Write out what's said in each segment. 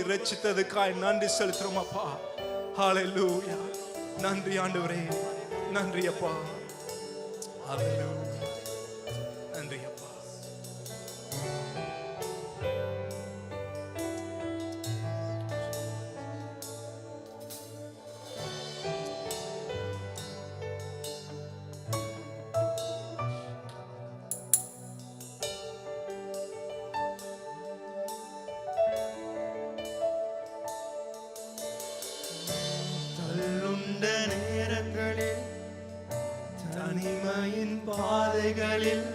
நீர் ரட்சித்ததுக்காய் நன்றி செலுத்துறோம் அப்பா. ஹல்லேலூயா. நன்றி ஆண்டவரே, நன்றி அப்பா. ஹல்லேலூயா. நன்றி அப்பா. தனிமையின் பாதைகளில்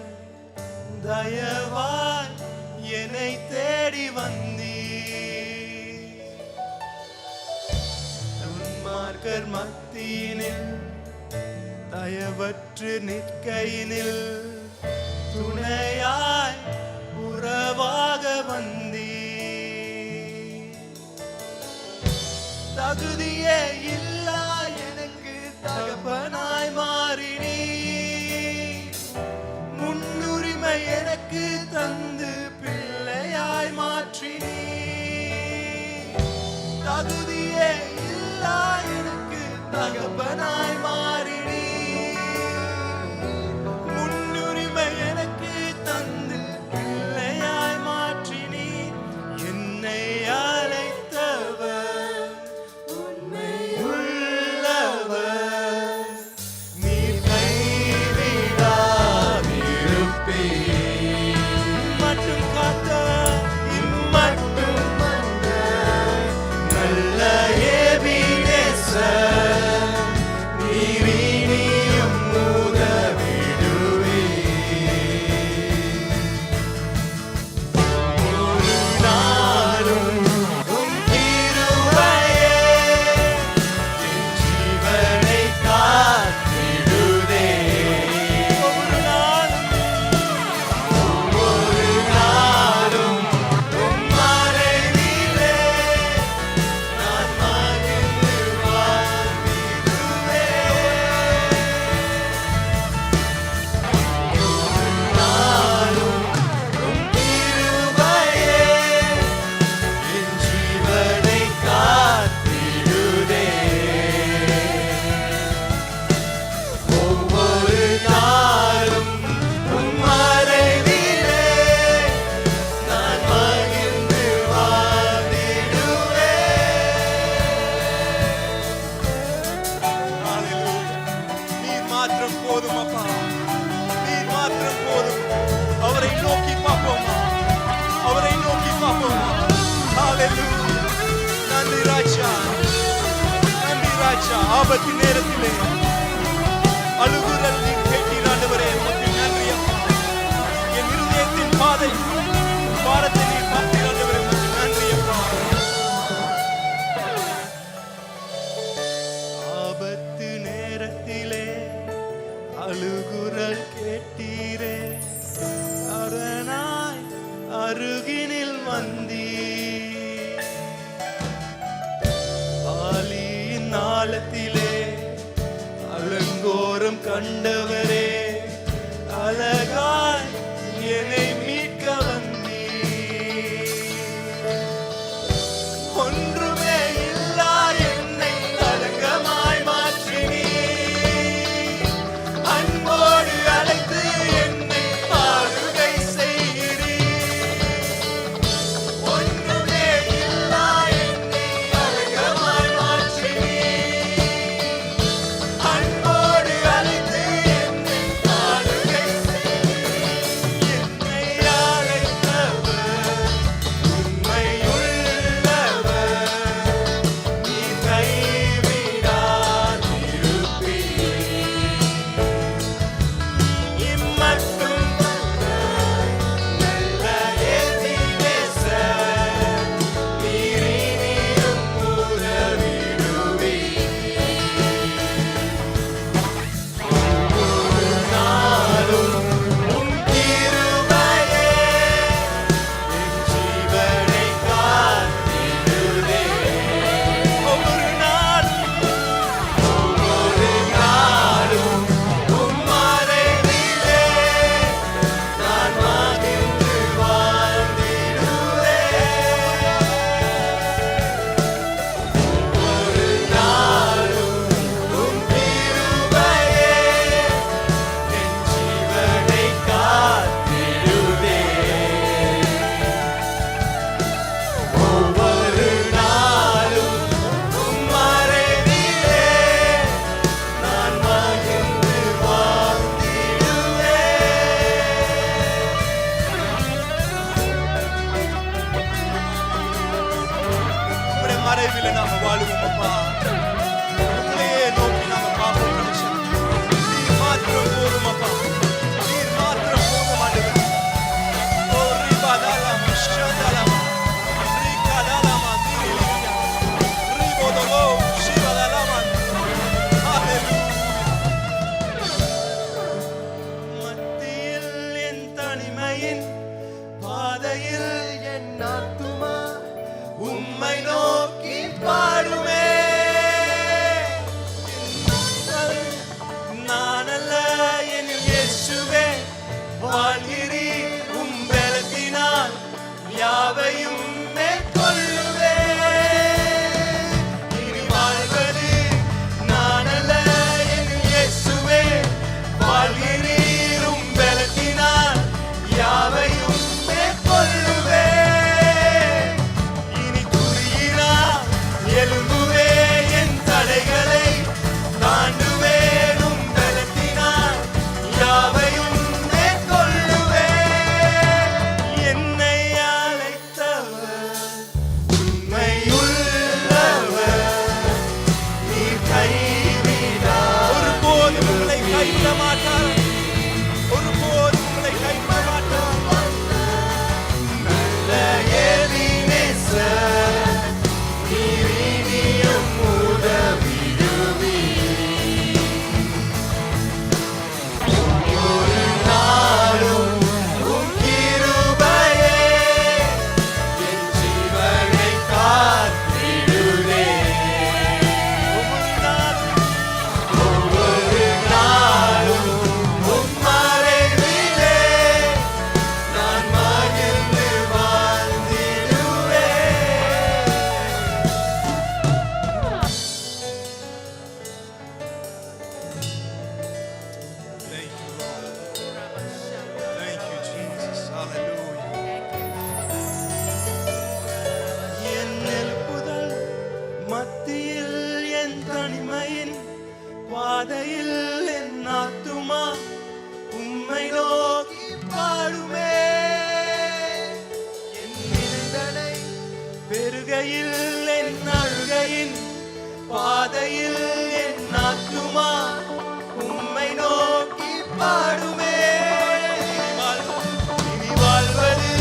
தயவாய் என்னை தேடி வந்தீர். துன்மார்க்கர் மத்தியினில் தயவற்று நிற்கையினில் துணையாய் உறவாக வந்தீர். தகுதியே இல்லா எனக்கு தகப்பனாய் மாறினீ, முன்னுரிமை எனக்கு தந்து பிள்ளையாய் மாற்றினீ. தகுதியே இல்லா எனக்கு தகப்பனாய் மாறினீ, முன்னுரிமை எனக்கு தந்து பிள்ளையாய் மாற்றினீ. என்னை அழைத்தவர் உண்மை உள்ளவர், நீர் கைவிடாதிருப்பீர். மட்டும் காத்த இம்மட்டும் வந்த நல்ல எபினேசர், நீர் இனியும் உதவிடுவீர். ஒரு நாளும் உம் கிருபையே என் ஜீவனை காத்திடுதே. ஒவ்வொரு நாளும் உம் மறைவிலே நான் மகிழ்ந்து வாழ்ந்திடுவேன். ஒரு நாளும் உம் கிருபையே என் ஜீவனை காத்திடுதே. ஒவ்வொரு நாளும் உம் மறைவிலே நான் மகிழ்ந்து வாழ்ந்திடுவேன். ஹல்லேலூயா. நீர் மாத்திரம் போதும் அப்பா, நீர் மாத்திரம் போதும். அவரை நோக்கி பார்ப்போமா, அவரை நோக்கி பார்ப்போமா. ஹல்லேலூயா. நன்றி ராஜா, நன்றி ராஜா. ஆபத்து நேரத்திலே அழுகுரல் நீர் கேட்டீர் ஆண்டவரே, உமக்கு நன்றி அப்பா. என் இருதயத்தின் பாரத்தை நீர் பார்த்தீர் ஆண்டவரே, உமக்கு நன்றி அப்பா. ஆபத்து நேரத்திலே அழுகுரல் கேட்டீரே, அரணாய் அருகினில் வந்தீர். ஆலியின் ஆழத்திலே அலங்கோரம் கண்டவரே, அழகாய் என்னை மீட்க வந்தீர். ஒன்றுமே இல்லா என்னை அலங்கமாய் மாற்றினீர். அன்போடு அழைத்து என்னை ஆளுகை செய்கிறீர். ஒன்றுமே இல்லா என்னை அலங்கமாய் மாற்றினீர். அன்போடு அழைத்து என்னை ஆளுகை செய்கிறீர். என்னை அழைத்தவர் உண்மை உள்ளவர், மறைவில் நாம வாழுவோம் அப்பா. உங்களையே நோக்கி நாம பார்ப்போம் மனுஷன். நீர் மாத்திரம் போதும் அப்பா. நீர் மாத்திரம் போதும் ஆண்டவரே. ஓ ரிபாதாலாமா ஷாதாலாமா ரிகாதாலாமா திரிலியா ரிபோதலோ ஷிபாதாலாமா. ஹalleluya. மத்தியில் என் தனிமையின் பாதையில் என் ஆத்துமா உம்மை நோக்கி பாடுமே. நான் அல்ல எனில் இயேசுவே வாழ்கிறீர். உம் பலத்தினால் யாவையும் மேற்கொள்ளுவே. இனி வாழ்வது நான் அல்ல எனில் இயேசுவே வாழ்கிறீர். உம் பலத்தினால் யாவையும் மேற்கொள்ளுவே. இனி துதியினால் எழும்புவே. என் தடைகளை தாண்டுவேன். உம் பலத்தினால் யாவையும் மேற்கொள்ளுவே. என்னை அழைத்தவர் உண்மையுள்ளவர். நீர் கைவிடார். ஒருபோதும் உங்களை கைவிட மாட்டார். ஒருபோதும் உங்களை கைவிட மாட்டார். நல்ல எபினேசர், நீர் இனியும் உதவிடுவீர். ஒவ்வொரு நாளும் உம் கிருபையே என் ஜீவனை காத்திடுதே. ஒவ்வொரு நாளும் உம் மறைவிலே நான் மகிழ்ந்து வாழ்ந்திடுவேன். Thank you, Lord. Thank you, Jesus. Hallelujah. என் எழுப்புதல் மத்தியில் என் தனிமையின் பாதையில் என் ஆத்துமா உம்மை நோக்கி பாடுமே. என் நிந்தனை பெருகையில் என் அழுகையின் பாதையில் என் ஆத்துமா உம்மை நோக்கி பாடுமே. இனி வாழ்வது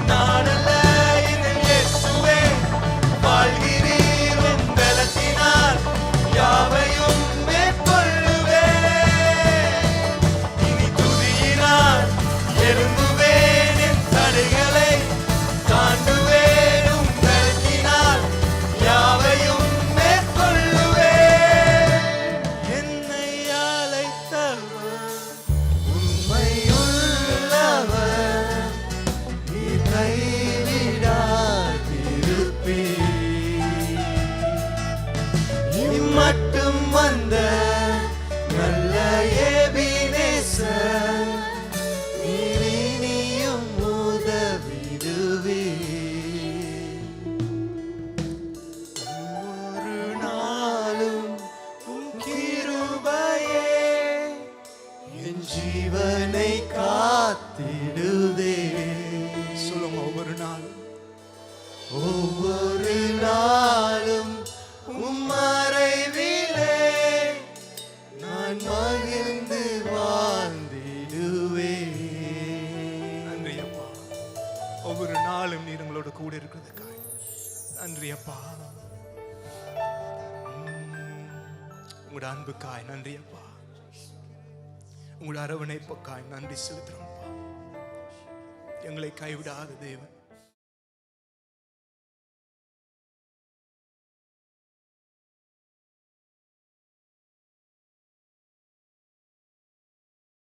நான் அல்ல எனில் இயேசுவே வாழ்கிறீர். உம் பலத்தினால் யாவையும் மேற்கொள்ளுவே. இனி துதியினால் எழும்புவேன். என் தடைகளை தாண்டுவேன். உம் பலத்தினால் யாவையும் மேற்கொள்ளுவே. என்னை அழைத்தவர் உண்மையுள்ளவர். நீர் கைவிடாதிருப்பீர். இம்மட்டும் வந்த நல்ல எபினேசர், நீர் இனியும் உதவிடுவீர். ஒவ்வொரு நாளும் உம் கிருபையே என் ஜீவனை காத்திடுதே. சொல்லுங்க, ஒவ்வொரு நாளும் ஒவ்வொரு நாளும் உம் மறைவிலே நான் மகிழ்ந்து வாழ்ந்திடுவேன். நன்றி அப்பா. ஒவ்வொரு நாளும் நீர் உங்களோட கூட இருக்கிறதுக்காக நன்றி அப்பா. உங்களோட அன்புக்காய் நன்றி அப்பா. உங்களோட அரவணைப்புக்காய் நன்றி செலுத்துறோம் அப்பா. எங்களை கைவிடாத தேவன்.